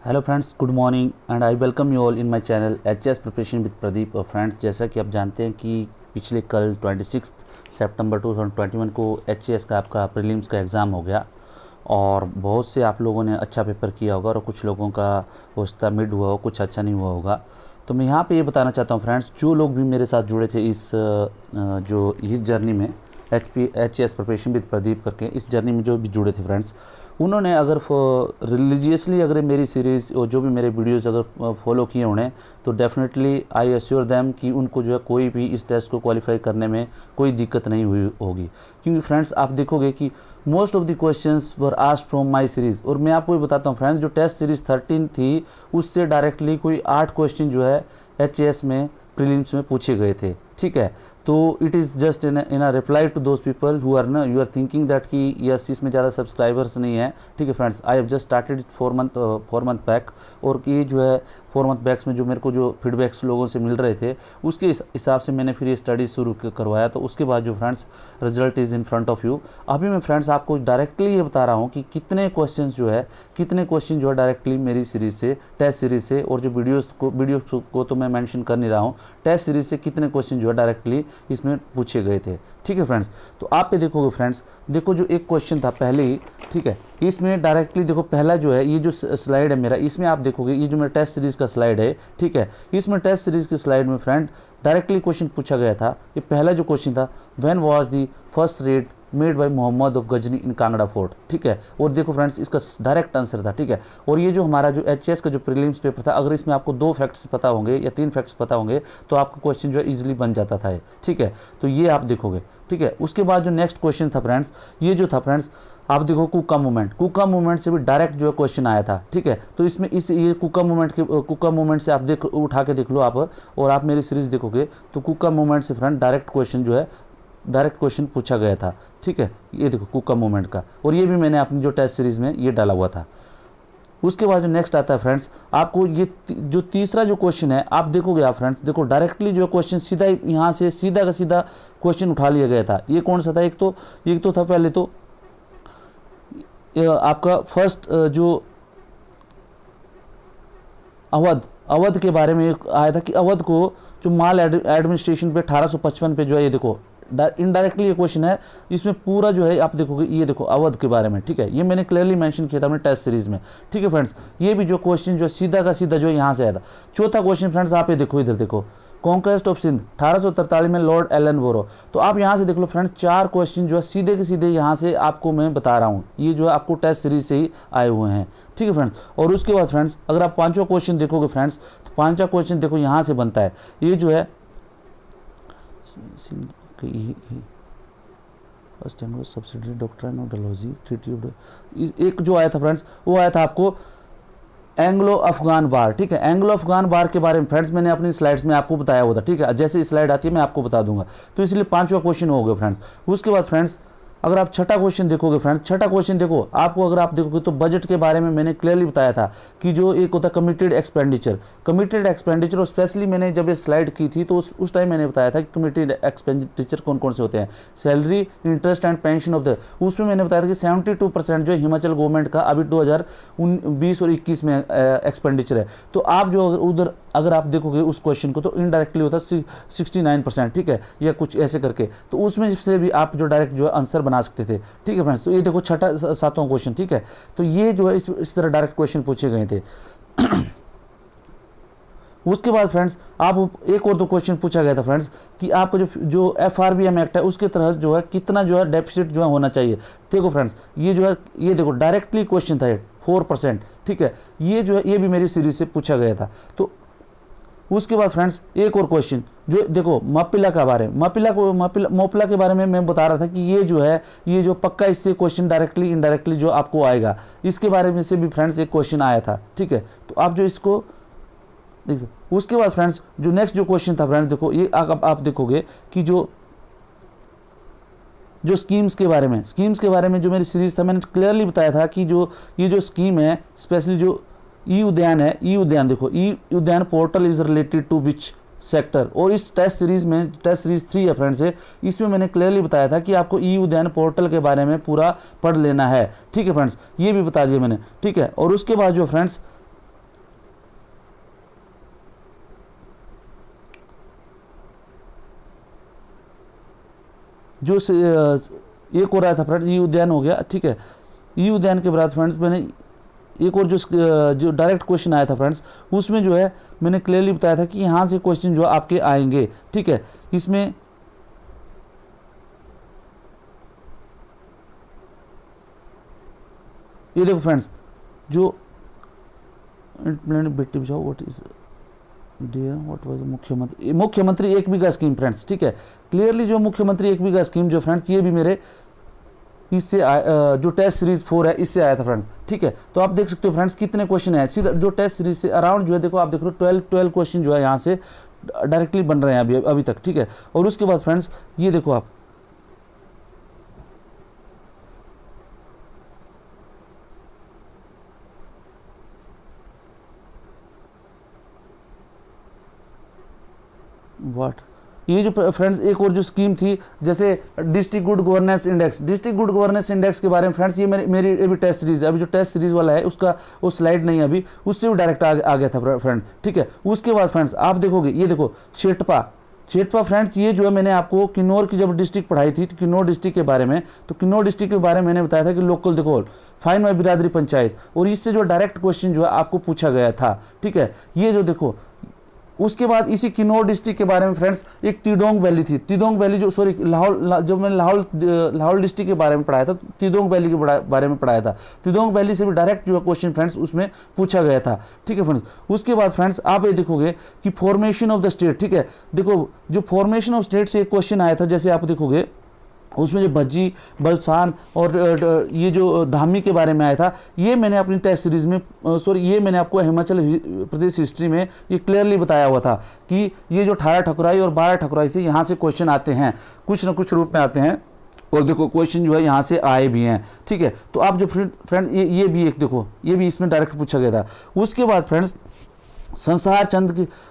Hello friends, good morning and I welcome you all in my channel HS preparation with Pradeep. और friends, जैसा कि आप जानते हैं कि पिछले कल 26 सितंबर 2021 को एचएस का आपका प्रीलिम्स का एग्ज़ाम हो गया और बहुत से आप लोगों ने अच्छा पेपर किया होगा और कुछ लोगों का हो सकता मिड हुआ हो, कुछ अच्छा नहीं हुआ होगा। तो मैं यहाँ पे ये बताना चाहता हूँ फ्रेंड्स, जो लोग भी मेरे साथ जुड़े थे इस जर्नी में H S preparation with Pradeep करके इस जर्नी में जो भी जुड़े थे फ्रेंड्स, उन्होंने अगर रिलीजियसली अगर मेरी सीरीज़ और जो भी मेरे वीडियोस अगर फॉलो किए उन्हें, तो डेफिनेटली आई एश्योर देम कि उनको जो है कोई भी इस टेस्ट को क्वालिफाई करने में कोई दिक्कत नहीं हुई होगी। क्योंकि फ्रेंड्स, आप देखोगे कि most of the questions were asked from my series. और मैं आपको ये बताता हूँ फ्रेंड्स, जो टेस्ट सीरीज़ 13 थी उससे डायरेक्टली कोई 8 क्वेश्चन जो है एच में प्रीलिम्स में पूछे गए थे। ठीक है, तो it is just in a reply to those people who are you are thinking that कि यस इसमें ज़्यादा सब्सक्राइबर्स नहीं है। ठीक है friends, I have just started 4 month back. और ये जो है 4 मंथ बैक्स में जो मेरे को जो फीडबैक्स लोगों से मिल रहे थे उसके हिसाब से मैंने फिर ये स्टडी शुरू करवाया। तो उसके बाद जो friends result is in front of you. अभी मैं फ्रेंड्स आपको डायरेक्टली ये बता रहा हूँ कि कितने क्वेश्चन जो है डायरेक्टली मेरी सीरीज़ से, टेस्ट सीरीज़ से, और जो वीडियोस को तो मैं मेंशन कर नहीं रहा हूँ, टेस्ट सीरीज़ से कितने क्वेश्चन जो है डायरेक्टली इसमें पूछे गए थे। ठीक है फ्रेंड्स, तो आप पे देखोगे फ्रेंड्स, देखो जो एक क्वेश्चन था पहले ही, ठीक है, इसमें डायरेक्टली देखो पहला जो है ये जो स्लाइड है मेरा, इसमें आप देखोगे ये जो मेरा टेस्ट सीरीज़ का स्लाइड है, ठीक है, इसमें टेस्ट सीरीज़ की स्लाइड में फ्रेंड डायरेक्टली क्वेश्चन पूछा गया था। ये पहला जो क्वेश्चन था, when was the first raid made by Mohammad of Ghazni in Kangra fort. ठीक है, और देखो फ्रेंड्स इसका डायरेक्ट आंसर था। ठीक है, और ये जो हमारा जो एचएस का जो प्रीलिम्स पेपर था, अगर इसमें आपको 2 फैक्ट्स पता होंगे या 3 फैक्ट्स पता होंगे तो आपका क्वेश्चन जो है इजीली बन जाता था। ठीक है, तो ये आप देखोगे। ठीक है, उसके बाद जो नेक्स्ट क्वेश्चन था फ्रेंड्स, ये जो था फ्रेंड्स, आप देखो कुका मूवमेंट से भी डायरेक्ट जो है क्वेश्चन आया था। ठीक है, तो इसमें ये कुका मूवमेंट से आप उठा के देख लो आप, और आप मेरी सीरीज देखोगे तो कुका मूवमेंट से फ्रेंड डायरेक्ट क्वेश्चन पूछा गया था। ठीक है, ये देखो कुका मूवमेंट का, और ये भी मैंने अपनी जो टेस्ट सीरीज में ये डाला हुआ था। उसके बाद जो नेक्स्ट आता है फ्रेंड्स, आपको ये जो तीसरा जो क्वेश्चन है, आप देखोगे आप फ्रेंड्स, देखो डायरेक्टली जो क्वेश्चन सीधा यहाँ से सीधा का सीधा क्वेश्चन उठा लिया गया था। ये कौन सा था? एक तो था पहले तो आपका फर्स्ट जो अवध के बारे में आया था कि अवध को जो माल एडमिनिस्ट्रेशन पे 1855 पे जो है, ये देखो इनडायरेक्टली ये क्वेश्चन है, इसमें पूरा जो है आप देखोगे, ये देखो अवध के बारे में। ठीक है, ये मैंने क्लियरली मेंशन किया था अपने टेस्ट सीरीज में। ठीक है फ्रेंड्स, ये भी जो क्वेश्चन जो सीधा का सीधा जो यहाँ से आया था। चौथा क्वेश्चन फ्रेंड्स, आप ये देखो, इधर देखो, कॉन्क्वेस्ट ऑफ सिंध 1843 में लॉर्ड एलन बोरो। तो आप यहाँ से देख लो फ्रेंड्स, 4 क्वेश्चन जो है सीधे के सीधे यहाँ से आपको मैं बता रहा हूँ, ये जो है आपको टेस्ट सीरीज से ही आए हुए हैं। ठीक है फ्रेंड्स, और उसके बाद फ्रेंड्स अगर आप 5वां क्वेश्चन देखोगे फ्रेंड्स, तो 5वां क्वेश्चन देखो यहाँ से बनता है, ये जो है first time subsidiary doctrine of Dalhousie treaty of, एक जो आया था फ्रेंड्स, वो आया था आपको एंग्लो अफगान वार। ठीक है, एंग्लो अफगान वार के बारे में फ्रेंड्स मैंने अपनी स्लाइड्स में आपको बताया हुआ था। ठीक है, जैसे स्लाइड आती है मैं आपको बता दूंगा। तो इसलिए 5वां क्वेश्चन हो गया फ्रेंड्स। उसके बाद फ्रेंड्स अगर आप 6ठा क्वेश्चन देखोगे फ्रेंड्स, 6ठा क्वेश्चन देखो आपको, अगर आप देखोगे तो बजट के बारे में मैंने क्लियरली बताया था कि जो एक होता है कमिटेड एक्सपेंडिचर, और स्पेशली मैंने जब ये स्लाइड की थी तो उस टाइम मैंने बताया था कि कमिटेड एक्सपेंडिचर कौन कौन से होते हैं, salary, interest and pension of the, उसमें मैंने बताया था कि 72% जो हिमाचल गवर्नमेंट का अभी 2020 और 21 में एक्सपेंडिचर है। तो आप जो उधर अगर आप देखोगे उस क्वेश्चन को, तो इनडायरेक्टली होता है 69%। ठीक है, या कुछ ऐसे करके, तो उसमें से भी आप जो डायरेक्ट जो है आंसर बना सकते थे। ठीक है फ्रेंड्स, तो ये देखो 7वां क्वेश्चन। ठीक है, तो ये जो है इस तरह डायरेक्ट क्वेश्चन पूछे गए थे। उसके बाद फ्रेंड्स आप एक और 2 क्वेश्चन पूछा गया था फ्रेंड्स कि आपका जो FRBM एक्ट है उसके तहत जो है कितना जो है डेफिसिट जो है होना चाहिए। देखो फ्रेंड्स, ये जो है ये देखो डायरेक्टली क्वेश्चन था 4%। ठीक है, ये जो है ये भी मेरी सीरीज से पूछा गया था। तो उसके बाद फ्रेंड्स एक और क्वेश्चन जो देखो मोपिला के बारे में, मोपिला के बारे में मैं बता रहा था कि ये जो पक्का इससे क्वेश्चन डायरेक्टली इनडायरेक्टली जो आपको आएगा, इसके बारे में से भी फ्रेंड्स एक क्वेश्चन आया था। ठीक है, तो आप जो इसको देख सकते। उसके बाद फ्रेंड्स जो नेक्स्ट जो क्वेश्चन था फ्रेंड्स, देखो ये आप देखोगे कि जो स्कीम्स के बारे में जो मेरी सीरीज था, मैंने क्लियरली बताया था कि ये जो स्कीम है, स्पेशली जो ई उद्यान है, ई उद्यान देखो, e Udyan portal is related to which sector, और इस टेस्ट सीरीज में टेस्ट सीरीज 3 है फ्रेंड्स है, इसमें मैंने क्लियरली बताया था कि आपको ई उद्यान पोर्टल के बारे में पूरा पढ़ लेना है। ठीक है फ्रेंड्स, ये भी बता दिया मैंने। ठीक है, और उसके बाद जो फ्रेंड्स जो एक और आया था फ्रेंड्स ई उद्यान हो गया, ठीक है। ई उद्यान के बाद फ्रेंड्स मैंने एक और जो डायरेक्ट क्वेश्चन आया था फ्रेंड्स, उसमें जो है मैंने क्लियरली बताया था कि यहाँ से क्वेश्चन जो आपके आएंगे, ठीक है। इसमें ये देखो फ्रेंड्स, जो Beti Bachao what is what was मुख्यमंत्री 1 बीघा स्कीम फ्रेंड्स, ठीक है। क्लियरली जो मुख्यमंत्री 1 बीघा स्कीम जो फ्रेंड्स, ये भी मेरे इससे जो टेस्ट सीरीज 4 है इससे आया था फ्रेंड्स, ठीक है। तो आप देख सकते हो फ्रेंड्स कितने क्वेश्चन है सीधा जो टेस्ट सीरीज से अराउंड जो है, देखो आप देख रहे हो 12 क्वेश्चन जो है यहाँ से डायरेक्टली बन रहे हैं अभी तक, ठीक है। और उसके बाद फ्रेंड्स ये देखो आप, व्हाट ये जो फ्रेंड्स एक और जो स्कीम थी, जैसे district good governance index, district good governance index के बारे में फ्रेंड्स, ये मेरी अभी टेस्ट सीरीज है, अभी जो टेस्ट सीरीज वाला है उसका वो स्लाइड नहीं है अभी, उससे भी डायरेक्ट आ गया था फ्रेंड, ठीक है। उसके बाद फ्रेंड्स आप देखोगे, ये देखो शेटपा फ्रेंड्स, ये जो है मैंने आपको किन्नौर की जब डिस्ट्रिक्ट पढ़ाई थी, किन्नौर डिस्ट्रिक्ट के बारे में, तो किन्नौर डिस्ट्रिक्ट के बारे में मैंने बताया था कि लोकल देखो फाइन माई बिरादरी पंचायत, और इससे जो डायरेक्ट क्वेश्चन जो है आपको पूछा गया था, ठीक है। ये जो देखो, उसके बाद इसी किन्नौर डिस्ट्रिक्ट के बारे में फ्रेंड्स एक तिडोंग वैली थी, तिडोंग वैली जो सॉरी लाहौल, जब मैंने लाहौल डिस्ट्रिक्ट के बारे में पढ़ाया था, तिडोंग वैली के बारे में पढ़ाया था, तिडोंग वैली से भी डायरेक्ट जो क्वेश्चन फ्रेंड्स उसमें पूछा गया था, ठीक है फ्रेंड्स। उसके बाद फ्रेंड्स आप ये देखोगे कि फॉर्मेशन ऑफ द स्टेट, ठीक है। देखो जो फॉर्मेशन ऑफ स्टेट से एक क्वेश्चन आया था, जैसे आप देखोगे उसमें जो भज्जी, बलसान और ये जो धामी के बारे में आया था, ये मैंने अपनी टेस्ट सीरीज में ये मैंने आपको हिमाचल प्रदेश हिस्ट्री में ये क्लियरली बताया हुआ था कि ये जो 18 ठकुराई और 12 ठकुराई से यहाँ से क्वेश्चन आते हैं, कुछ ना कुछ रूप में आते हैं, और देखो क्वेश्चन जो है यहाँ से आए भी हैं, ठीक है। तो आप जो फ्रेंड ये भी एक देखो, ये भी इसमें डायरेक्ट पूछा गया था। उसके बाद फ्रेंड्स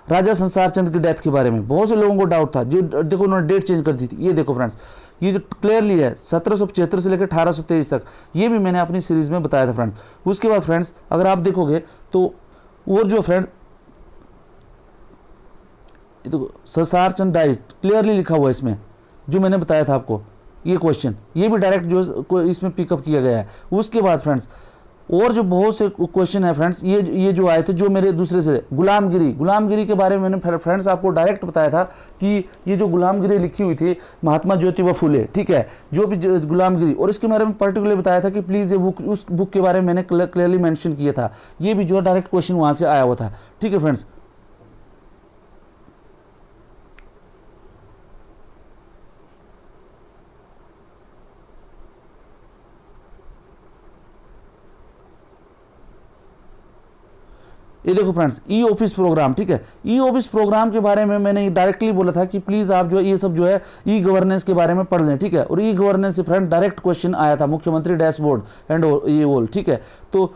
राजा संसार चंद की डेथ के बारे में बहुत से लोगों को डाउट था, जो देखो उन्होंने डेट चेंज कर दी थी। ये देखो फ्रेंड्स, ये जो क्लियरली है 1775 से लेकर 1823 तक, ये भी मैंने अपनी सीरीज में बताया था फ्रेंड्स। उसके बाद फ्रेंड्स अगर आप देखोगे तो और जो फ्रेंड देखो संसार चंद डाइज क्लियरली लिखा हुआ है इसमें, जो मैंने बताया था आपको ये क्वेश्चन, ये भी डायरेक्ट जो इसमें पिकअप किया गया है। उसके बाद फ्रेंड्स और जो बहुत से क्वेश्चन है फ्रेंड्स, ये जो आए थे जो मेरे दूसरे से, गुलामगिरी के बारे में मैंने फ्रेंड्स आपको डायरेक्ट बताया था कि ये जो गुलामगिरी लिखी हुई थी महात्मा ज्योतिबा फुले, ठीक है, जो भी गुलामगिरी, और इसके बारे में पर्टिकुलर बताया था कि प्लीज़ ये बुक, उस बुक के बारे में मैंने क्लियरली मेंशन किया था। ये भी जो डायरेक्ट क्वेश्चन वहाँ से आया हुआ था, ठीक है फ्रेंड्स। ये देखो फ्रेंड्स ई ऑफिस प्रोग्राम, ठीक है। ई ऑफिस प्रोग्राम के बारे में मैंने डायरेक्टली बोला था कि प्लीज आप जो ये सब जो है ई गवर्नेंस के बारे में पढ़ लें, ठीक है। और ई गवर्नेंस से फ्रेंड डायरेक्ट क्वेश्चन आया था, मुख्यमंत्री डैशबोर्ड एंड ये ऑल, ठीक है। तो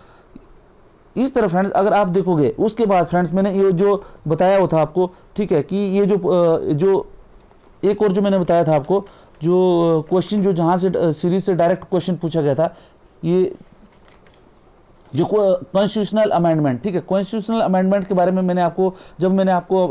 इस तरह फ्रेंड्स अगर आप देखोगे, उसके बाद फ्रेंड्स मैंने ये जो बताया हुआ था आपको, ठीक है, कि ये जो एक और जो मैंने बताया था आपको, जो क्वेश्चन जो जहाँ से सीरीज से डायरेक्ट क्वेश्चन पूछा गया था, ये जो कॉन्स्टिट्यूशनल अमेंडमेंट, ठीक है। कॉन्स्टिट्यूशनल अमेंडमेंट के बारे में मैंने आपको, जब मैंने आपको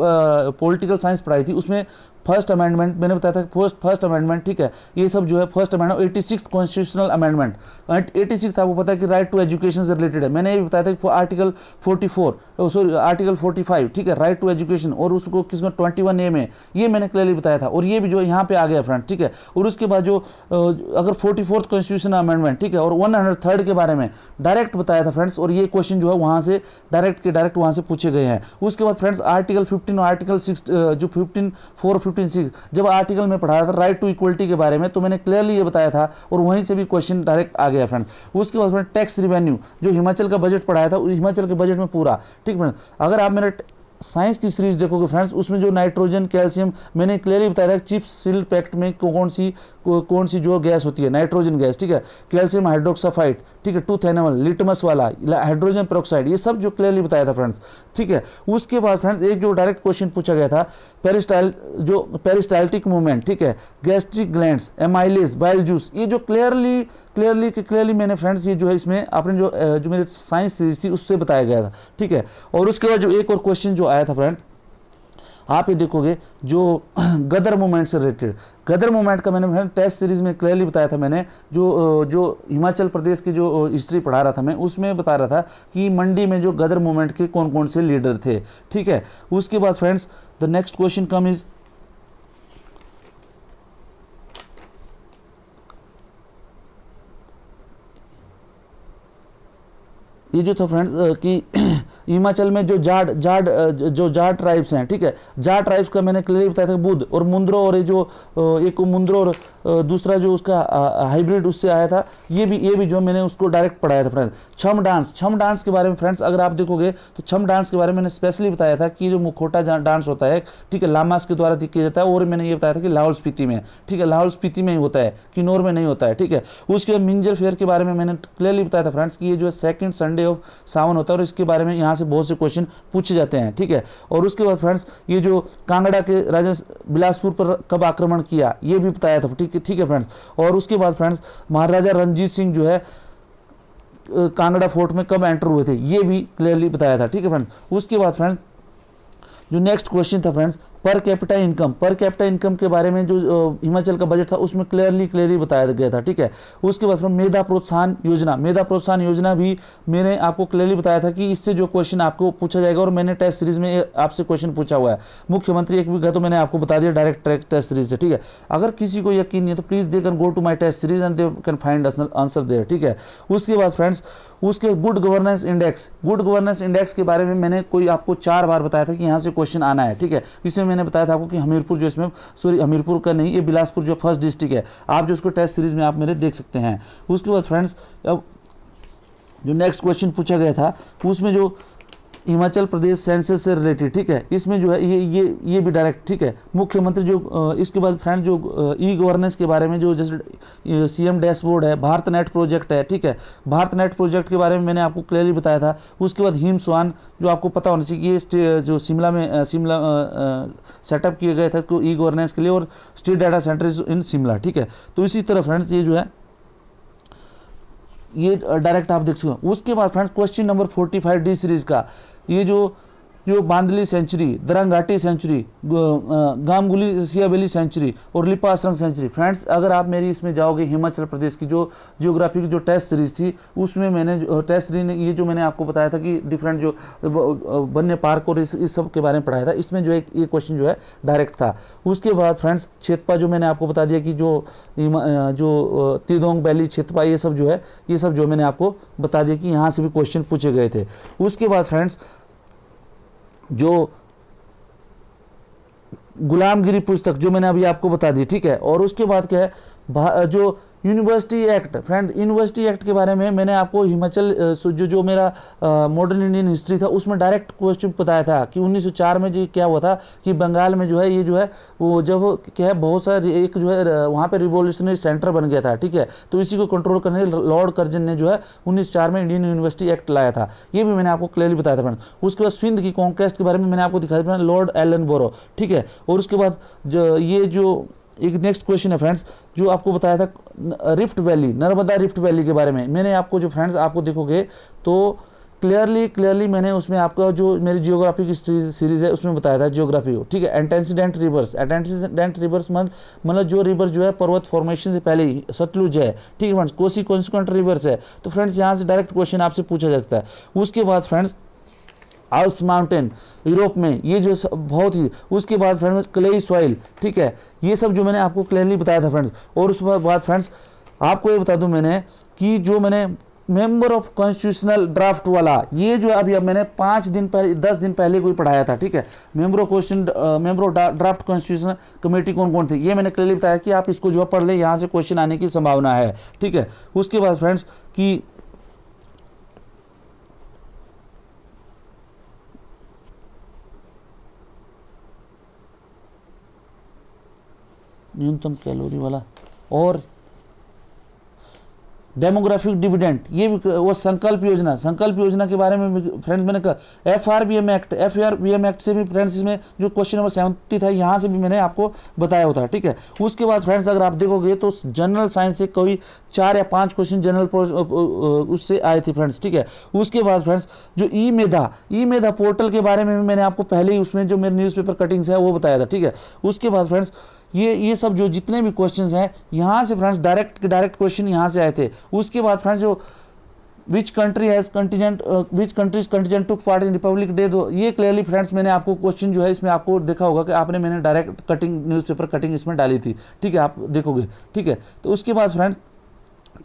पॉलिटिकल साइंस पढ़ाई थी, उसमें फर्स्ट अमेंडमेंट मैंने बताया था, फर्स्ट अमेंडमेंट, ठीक है। ये सब जो है फर्स्ट अमेंडमेंट, 86 कॉन्स्टिट्यूशनल अमेंडमेंट, 86 आपको पता है कि राइट टू एजुकेशन से रिलेटेड है। मैंने ये बताया था कि आर्टिकल 45, ठीक है, राइट टू एजुकेशन, और उसको किसमें 21A में, ये मैंने क्लियरली बताया था। और ये भी जो यहाँ पे आ गया फ्रेंड, ठीक है। और उसके बाद जो अगर 44th कॉन्स्टिट्यूशनल अमेंडमेंट, ठीक है, और 103rd के बारे में डायरेक्ट बताया था फ्रेंड्स, और ये क्वेश्चन जो है वहाँ से डायरेक्ट वहाँ से पूछे गए हैं। उसके बाद फ्रेंड्स आर्टिकल 15 और आर्टिकल 6 जो 15(4) 15(6 जब आर्टिकल में पढ़ा था राइट टू इक्वलिटी के बारे में, तो मैंने क्लियरली ये बताया था, और वहीं से भी क्वेश्चन डायरेक्ट आ गया फ्रेंड्स। उसके बाद फ्रेंड टैक्स रिवेन्यू, जो हिमाचल का बजट पढ़ाया था, हिमाचल के बजट में पूरा, ठीक फ्रेंड। अगर आप मेरा साइंस की सीरीज देखोगे फ्रेंड्स, उसमें जो नाइट्रोजन, कैल्शियम, मैंने क्लियरली बताया था चिप्स सील पैक्ट में कौन सी जो गैस होती है, नाइट्रोजन गैस, ठीक है, कैल्शियम हाइड्रोक्साफाइड, ठीक है, टूथ एनिमल, लिटमस वाला, हाइड्रोजन पेरोक्साइड, ये सब जो क्लियरली बताया था फ्रेंड्स, ठीक है। उसके बाद फ्रेंड्स एक जो डायरेक्ट क्वेश्चन पूछा गया था, पेरिस्टाल्टिक मूवमेंट, ठीक है, gastric glands, amylase, bile juice, ये जो क्लियरली मैंने फ्रेंड्स ये जो है इसमें आपने जो मेरी साइंस सीरीज थी उससे बताया गया था, ठीक है। और उसके बाद जो एक और क्वेश्चन जो आया था फ्रेंड, आप ये देखोगे जो गदर मूवमेंट से रिलेटेड, गदर मूवमेंट का मैंने टेस्ट सीरीज में क्लियरली बताया था, मैंने जो हिमाचल प्रदेश की जो हिस्ट्री पढ़ा रहा था मैं, उसमें बता रहा था कि मंडी में जो गदर मूवमेंट के कौन कौन से लीडर थे, ठीक है। उसके बाद friends the next question come is, ये जो था फ्रेंड्स कि हिमाचल में जो जाट ट्राइब्स हैं, ठीक है, जाट ट्राइब्स का मैंने क्लियरली बताया था बुद्ध और मुंद्रो, और ये जो एक मुंद्रो और दूसरा जो उसका हाइब्रिड उससे आया था, ये भी जो मैंने उसको डायरेक्ट पढ़ाया था फ्रेंड्स। छम डांस के बारे में फ्रेंड्स अगर आप देखोगे तो छम डांस के बारे में मैंने स्पेशली बताया था कि जो मुखौटा डांस होता है, ठीक है, लामास के द्वारा किया जाता है, और मैंने ये बताया था कि लाहौल स्पीति में, ठीक है, लाहौल स्पीति में ही होता है, किन्नौर में नहीं होता है, ठीक है। उसके बाद मिंजर फेयर के बारे में मैंने क्लियरली बताया था फ्रेंड्स कि ये जो सेकंड संडे ऑफ सावन होता है, और इसके बारे में यहाँ से बहुत से क्वेश्चन पूछे जाते हैं, ठीक है। और उसके बाद फ्रेंड्स ये जो कांगड़ा के राजा बिलासपुर पर कब आक्रमण किया, ये भी बताया था, ठीक है फ्रेंड्स। और उसके बाद फ्रेंड्स महाराजा रणजीत सिंह जो है कांगड़ा फोर्ट में कब एंटर हुए थे, ये भी क्लियरली बताया था, ठीक है फ्रेंड्स। उसके बाद फ्रेंड्स जो नेक्स्ट क्वेश्चन था फ्रेंड्स पर कैपिटा इनकम के बारे में जो हिमाचल का बजट था उसमें क्लियरली बताया गया था, ठीक है। उसके बाद मेधा प्रोत्साहन योजना भी मैंने आपको क्लियरली बताया था कि इससे जो क्वेश्चन आपको पूछा जाएगा, और मैंने टेस्ट सीरीज में आपसे क्वेश्चन पूछा हुआ है। मुख्यमंत्री एक बीघा तो मैंने आपको बता दिया डायरेक्ट टेस्ट सीरीज से, ठीक है। अगर किसी को यकीन नहीं है तो please they can go to my test series and they can find answer there, ठीक है। उसके बाद फ्रेंड्स उसके गुड गवर्नेंस इंडेक्स के बारे में मैंने कोई आपको 4 बार बताया था कि यहाँ से क्वेश्चन आना है, ठीक है। इसमें मैंने बताया था आपको कि हमीरपुर जो इसमें, सॉरी हमीरपुर का नहीं, ये बिलासपुर जो फर्स्ट डिस्ट्रिक्ट है, आप जो उसको टेस्ट सीरीज में आप मेरे देख सकते हैं। उसके बाद फ्रेंड्स अब जो नेक्स्ट क्वेश्चन पूछा गया था उसमें जो हिमाचल प्रदेश सेंसस से रिलेटेड, ठीक है, इसमें जो है ये भी डायरेक्ट, ठीक है। मुख्यमंत्री जो इसके बाद फ्रेंड जो ई गवर्नेंस के बारे में जो जैसे सीएम डैशबोर्ड है, भारत नेट प्रोजेक्ट है, ठीक है, भारत नेट प्रोजेक्ट के बारे में मैंने आपको क्लियरली बताया था। उसके बाद हिम स्वान जो आपको पता होना चाहिए कि जो शिमला सेटअप किए गए थे ई गवर्नेंस के लिए, और स्टेट डाटा सेंटर इन शिमला, ठीक है। तो इसी तरह फ्रेंड्स ये जो है ये डायरेक्ट आप देख सकते हो। उसके बाद friends question number 45 D series का ये जो बांदली सेंचुरी, दरंगाटी सेंचुरी, गामगुली सियाबेली सेंचुरी और लिपासरंग सेंचुरी, फ्रेंड्स अगर आप मेरी इसमें जाओगे हिमाचल प्रदेश की जो ज्योग्राफी की जो टेस्ट सीरीज थी उसमें मैंने टेस्ट सीरीज ये जो मैंने आपको बताया था कि डिफरेंट जो वन्य पार्क और इस सब के बारे में पढ़ाया था, इसमें जो ये क्वेश्चन जो है डायरेक्ट था। उसके बाद फ्रेंड्स क्षेत्पा जो मैंने आपको बता दिया कि जो तिदोंग वैली क्षेत्पा ये सब जो मैंने आपको बता दिया कि यहाँ से भी क्वेश्चन पूछे गए थे। उसके बाद फ्रेंड्स जो गुलामगिरी पुस्तक जो मैंने अभी आपको बता दी, ठीक है। और उसके बाद क्या है जो university act, friend university act के बारे में मैंने आपको हिमाचल जो मेरा मॉडर्न इंडियन हिस्ट्री था उसमें डायरेक्ट क्वेश्चन बताया था कि 1904 में जो क्या हुआ था कि बंगाल में जो है ये जो है वो जब क्या है बहुत सारे एक जो है वहाँ पे रिवोल्यूशनरी सेंटर बन गया था, ठीक है। तो इसी को कंट्रोल करने लॉर्ड कर्जन ने जो है 1904 में इंडियन यूनिवर्सिटी एक्ट लाया था, ये भी मैंने आपको क्लियरली बताया था फ्रेंड। उसके बाद सिंध की कॉन्क्वेस्ट के बारे में मैंने आपको दिखाया था लॉर्ड एलन बोरो, ठीक है। और उसके बाद ये जो एक नेक्स्ट क्वेश्चन है फ्रेंड्स जो आपको बताया था rift valley, Narmada rift valley के बारे में मैंने आपको जो फ्रेंड्स आपको देखोगे तो क्लियरली मैंने उसमें आपका जो मेरी जियोग्राफी की सीरीज है उसमें बताया था जियोग्राफी को, ठीक है। एंटेसिडेंट रिवर्स मतलब जो रिवर जो है पर्वत फॉर्मेशन से पहले ही सतलुज है, ठीक है फ्रेंड्स। कोसी कॉन्सिक्वेंट रिवर्स है, तो फ्रेंड्स यहाँ से डायरेक्ट क्वेश्चन आपसे पूछा जा सकता है। उसके बाद फ्रेंड्स आल्प्स माउंटेन यूरोप में ये जो बहुत ही, उसके बाद फ्रेंड्स क्लेई सॉइल, ठीक है, ये सब जो मैंने आपको क्लियरली बताया था फ्रेंड्स। और उसके बाद फ्रेंड्स आपको ये बता दूं मैंने कि जो मैंने मेंबर ऑफ कॉन्स्टिट्यूशनल ड्राफ्ट वाला ये जो अभी अब मैंने 5 दिन पहले 10 दिन पहले कोई पढ़ाया था, ठीक है। Member of draft constitution committee कौन कौन थे ये मैंने क्लियरली बताया कि आप इसको जो पढ़ लें, यहाँ से क्वेश्चन आने की संभावना है, ठीक है। उसके बाद फ्रेंड्स कि न्यूनतम कैलोरी वाला और डेमोग्राफिक डिविडेंड, ये भी वो संकल्प योजना के बारे में फ्रेंड्स मैंने कहा। FRBM एक्ट से भी फ्रेंड्स इसमें जो क्वेश्चन नंबर 70 था यहाँ से भी मैंने आपको बताया होता है, ठीक है। उसके बाद फ्रेंड्स अगर आप देखोगे तो जनरल साइंस से कोई 4 या 5 क्वेश्चन जनरल उससे आए थे फ्रेंड्स, ठीक है। उसके बाद फ्रेंड्स जो ई मेधा पोर्टल के बारे में भी मैंने आपको पहले ही उसमें जो मेरे न्यूज़पेपर कटिंग्स है वो बताया था, ठीक है। उसके बाद फ्रेंड्स ये सब जो जितने भी क्वेश्चंस हैं यहाँ से फ्रेंड्स डायरेक्ट क्वेश्चन यहाँ से आए थे। उसके बाद फ्रेंड्स जो which countries contingent took part in Republic day, ये क्लियरली फ्रेंड्स मैंने आपको क्वेश्चन जो है इसमें आपको देखा होगा कि मैंने डायरेक्ट कटिंग न्यूज़पेपर कटिंग इसमें डाली थी, ठीक है, आप देखोगे, ठीक है। तो उसके बाद फ्रेंड्स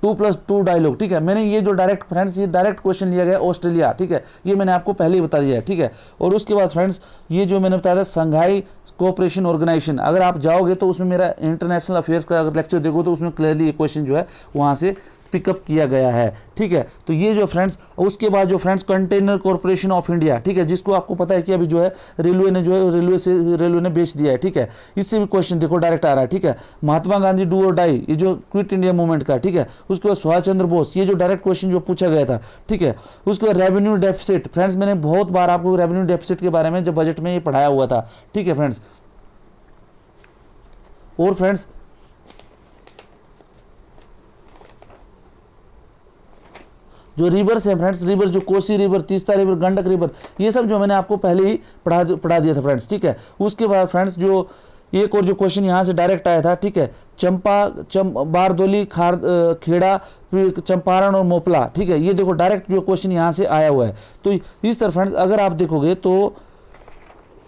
2+2 डायलॉग, ठीक है। मैंने ये जो डायरेक्ट क्वेश्चन लिया गया ऑस्ट्रेलिया, ठीक है, ये मैंने आपको पहले ही बता दिया है, ठीक है। और उसके बाद फ्रेंड्स ये जो मैंने बताया था संघाई कोऑपरेशन ऑर्गेनाइजेशन, अगर आप जाओगे तो उसमें मेरा इंटरनेशनल अफेयर्स का अगर लेक्चर देखो तो उसमें क्लियरली ये क्वेश्चन जो है वहाँ से पिकअप किया गया है, ठीक है। तो ये जो फ्रेंड्स, उसके बाद जो friends container corporation of India, ठीक है, जिसको आपको पता है कि अभी जो है रेलवे ने बेच दिया है, ठीक है। इससे भी क्वेश्चन देखो डायरेक्ट आ रहा है, ठीक है। महात्मा गांधी डू और डाई, ये जो क्विट इंडिया मूवमेंट का, ठीक है। उसके बाद सुभाष चंद्र बोस, ये जो डायरेक्ट क्वेश्चन जो पूछा गया था, ठीक है। उसके बाद रेवेन्यू डेफिसिट, फ्रेंड्स मैंने बहुत बार आपको रेवेन्यू डेफिसिट के बारे में जब बजट में ये पढ़ाया हुआ था, ठीक है फ्रेंड्स। और फ्रेंड्स जो रिवर्स है फ्रेंड्स, रिवर जो Kosi river, Teesta river, Gandak river, ये सब जो मैंने आपको पहले ही पढ़ा दिया था फ्रेंड्स, ठीक है। उसके बाद फ्रेंड्स जो एक और जो क्वेश्चन यहाँ से डायरेक्ट आया था, ठीक है, बारदोली, खेड़ा, चंपारण और मोपला, ठीक है। ये देखो डायरेक्ट जो क्वेश्चन यहाँ से आया हुआ है। तो इस तरह फ्रेंड्स अगर आप देखोगे तो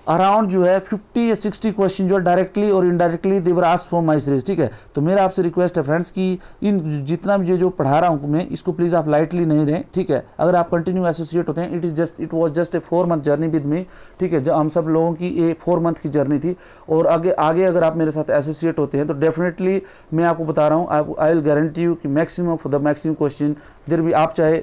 अराउंड जो है 50 या 60 क्वेश्चन जो डायरेक्टली और indirectly they were asked from my series, ठीक है। तो मेरा आपसे रिक्वेस्ट है फ्रेंड्स कि इन जितना भी जो पढ़ा रहा हूँ मैं, इसको प्लीज़ आप लाइटली नहीं लें, ठीक है। अगर आप कंटिन्यू एसोसिएट होते हैं, it was just a 4 month journey with me, ठीक है। जब हम सब लोगों की ये 4 मंथ की जर्नी थी, और आगे अगर आप मेरे साथ एसोसिएट होते हैं तो डेफिनेटली मैं आपको बता रहा हूँ, आई विल गारंटी यू कि मैक्सिमम क्वेश्चन देर भी, आप चाहे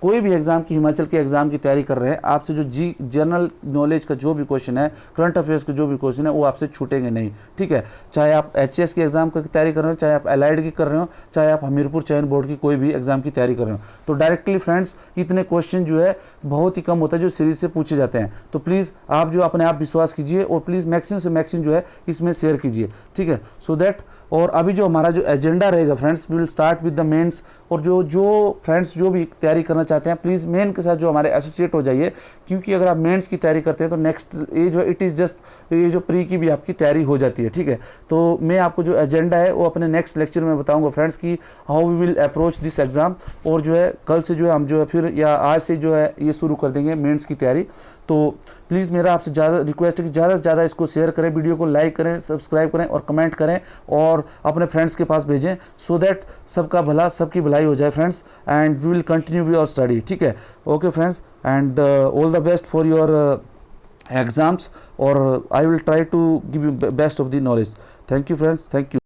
कोई भी एग्जाम की, हिमाचल के एग्जाम की तैयारी कर रहे हैं, आपसे जो जनरल नॉलेज का जो भी क्वेश्चन है, करंट अफेयर्स का जो भी क्वेश्चन है, वो आपसे छूटेंगे नहीं, ठीक है। चाहे आप HAS के एग्जाम की तैयारी कर रहे हो, चाहे आप एलाइड की कर रहे हो, चाहे आप हमीरपुर चयन बोर्ड की कोई भी एग्जाम की तैयारी कर रहे हो, तो डायरेक्टली फ्रेंड्स इतने क्वेश्चन जो है बहुत ही कम होता है जो सीरीज से पूछे जाते हैं। तो प्लीज़ आप जो अपने आप विश्वास कीजिए और प्लीज़ मैक्सिमम से मैक्सिमम जो है इसमें शेयर कीजिए, ठीक है, सो दैट। और अभी जो हमारा जो एजेंडा रहेगा friends, we will start with the mains. और जो फ्रेंड्स जो भी तैयारी करना चाहते हैं, प्लीज़ मेन के साथ जो हमारे एसोसिएट हो जाइए, क्योंकि अगर आप मेंस की तैयारी करते हैं तो नेक्स्ट ये जो इट इज़ जस्ट ये जो प्री की भी आपकी तैयारी हो जाती है, ठीक है। तो मैं आपको जो एजेंडा है वो अपने नेक्स्ट लेक्चर में बताऊंगा फ्रेंड्स कि how we will approach this exam. और जो है कल से जो है हम जो है फिर या आज से जो है ये शुरू कर देंगे मेंस की तैयारी। तो प्लीज़ मेरा आपसे ज़्यादा रिक्वेस्ट है कि ज़्यादा से ज़्यादा इसको शेयर करें, वीडियो को लाइक करें, सब्सक्राइब करें और कमेंट करें और अपने फ्रेंड्स के पास भेजें, सो दैट सबका भला, सबकी भलाई हो जाए friends. And we will continue with our study, ठीक है। Okay friends, and all the best for your exams, और I will try to give you best of the knowledge. Thank you friends, thank you.